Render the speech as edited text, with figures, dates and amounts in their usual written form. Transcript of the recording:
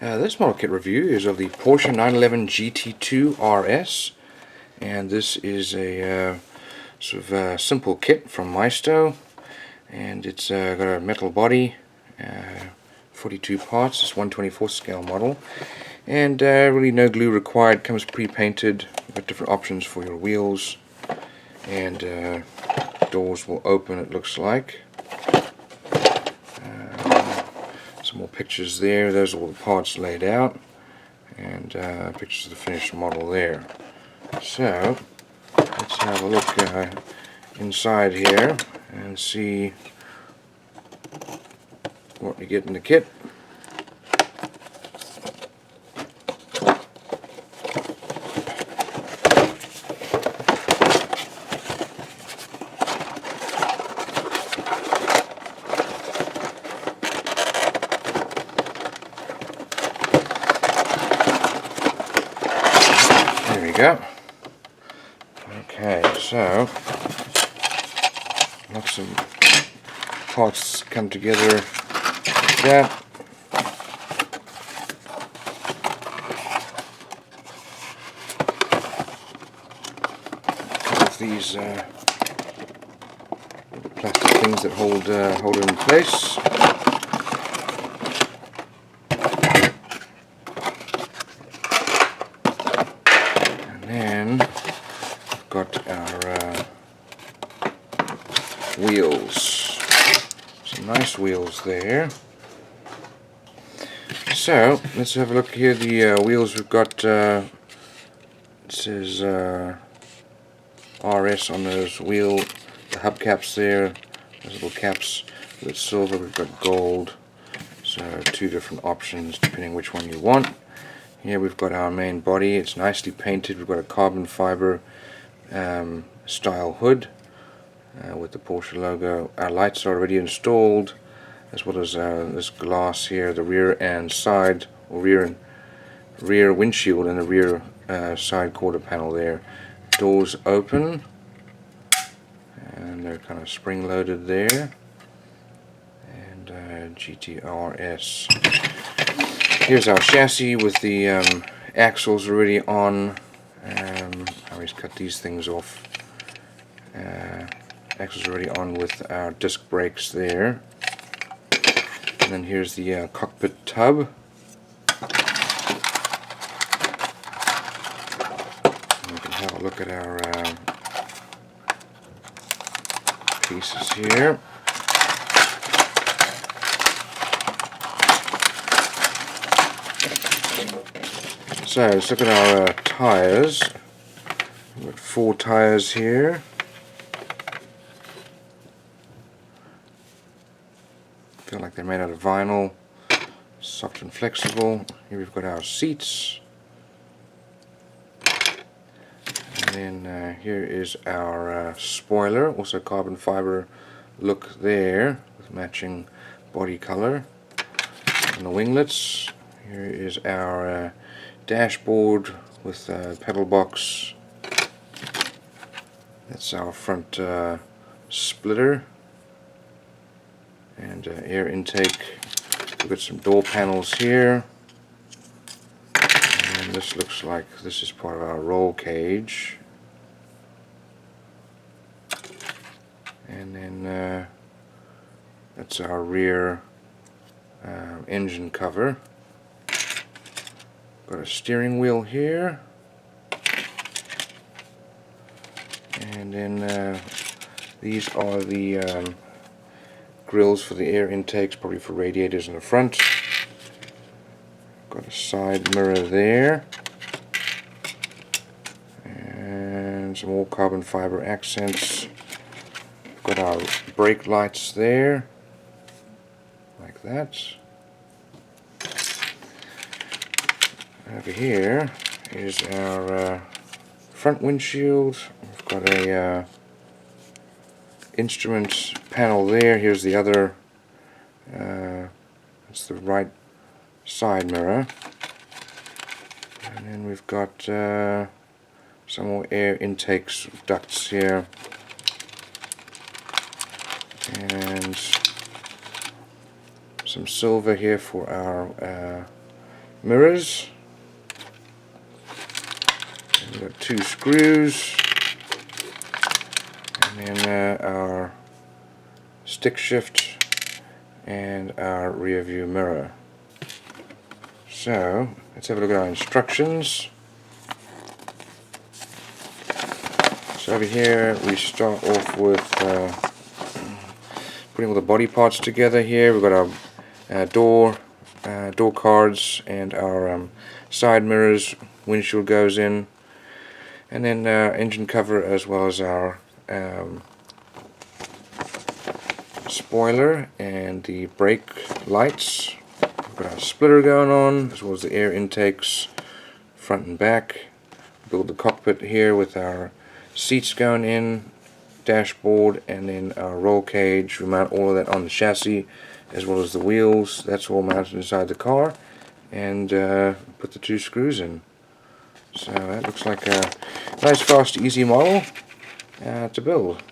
This model kit review is of the Porsche 911 GT2 RS, and this is a sort of simple kit from Maisto, and it's got a metal body, 42 parts, it's 1/24 scale model, and really no glue required. Comes pre-painted. You've got different options for your wheels, and doors will open, it looks like. Some more pictures there. Those are all the parts laid out, and pictures of the finished model there. So let's have a look inside here and see what you get in the kit. There we go. Okay, so lots of parts come together like that. With these plastic things that hold it in place. And then got our wheels. Some nice wheels there. So let's have a look here. The wheels we've got, it says RS on those the hubcaps there. Those little caps with silver. We've got gold. So two different options depending which one you want. Here we've got our main body. It's nicely painted. We've got a carbon fiber style hood with the Porsche logo. Our lights are already installed, as well as this glass here, the rear and side, or rear windshield, and the rear side quarter panel there. Doors open, and they're kind of spring loaded there. And GTRS. Here's our chassis with the axles already on. I always cut these things off. Axles already on with our disc brakes there. And then here's the cockpit tub. And we can have a look at our pieces here. So let's look at our tires. We've got 4 tires here. Feel like they're made out of vinyl, soft and flexible. Here we've got our seats. And then here is our spoiler, also carbon fiber look there, with matching body color. And the winglets. Here is our dashboard with pedal box. That's our front splitter and air intake. We've got some door panels here, and this looks like this is part of our roll cage. And then that's our rear engine cover. Got a steering wheel here, and then these are the grills for the air intakes, probably for radiators in the front. Got a side mirror there, and some more carbon fiber accents. Got our brake lights there, like that. Over here is our front windshield. We've got a instrument panel there. Here's the other, that's the right side mirror. And then we've got some more air intakes ducts here. and some silver here for our mirrors. And we've got 2 screws, and then our stick shift and our rear view mirror. So let's have a look at our instructions. So over here we start off with putting all the body parts together. Here we've got our door cards and our side mirrors, windshield goes in, and then engine cover as well as our spoiler and the brake lights. We've got our splitter going on as well as the air intakes front and back. Build the cockpit here with our seats going in, dashboard, and then our roll cage. We mount all of that on the chassis as well as the wheels. That's all mounted inside the car, and put the 2 screws in. So that looks like a nice, fast, easy model to build.